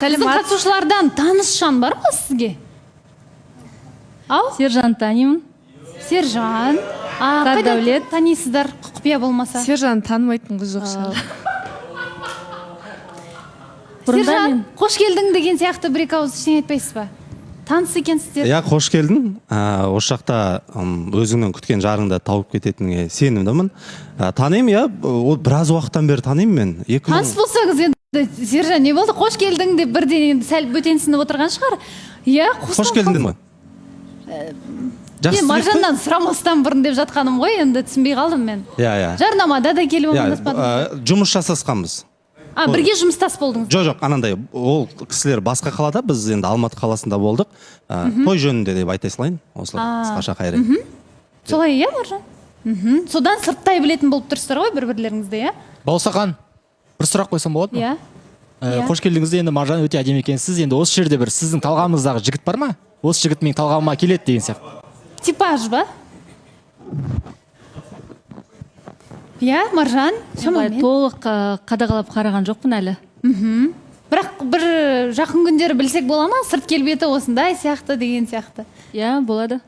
Біздің қатысушылардан танысшан бар ма сізге? Ау? Сержан танимын. Сержан. Қайда танисыздар, құпия болмаса? Сержан танымайтын қыз жоқ шығар. Сержан, қош келдің деген сияқты бір екі ауыз ештеңе айтпайсыз ба? Таныс екенсіздер. Иә, қош келдің. Осы жақта өзіңнің күткен жарыңды тауып кететініңе сенімдімін. Танимын, иә, ол біраз уақыттан бері танимын мен. Таныс болсаңыз енді, Сержан, не болды? Қош келдің деп бірден сәл бөтенсініп отырған шығар. Иә, қош келдің ғой. Мен Маржаннан сұрамастан бұрын деп жатқаным ғой, енді түсінбей қалдым мен. Иә. Жарнамада да келіп амандаспадыңыз. Жұмыс жасасқанбыз. Бірге жұмыстас болдыңыз? Жоқ, анандай, ол кісілер басқа қалада, біз енді Алматы қаласында болдық. Той жөнінде деп айта салайын, осылар қысқаша қайры. Солай, иә, Маржан? Содан сырттай білетін болып тұрсыздар ғой бір-бірлеріңізді, иә? Бауырсақан, бір сұрақ қойсам болады ма? Иә. Қош келдіңіз, енді Маржан өте әдемі екенсіз. Енді осы жерде бір сіздің талғамыңыздағы жігіт бар ма? Осы жігіт менің талғамыма келеді деген сияқты. Типаж ба? Иә, Маржан? Толық қадағалап қараған жоқпын әлі. Бірақ бір жақын күндері білсек бола ма? Сырт келбеті осындай сияқты деген сияқты. Иә, болады.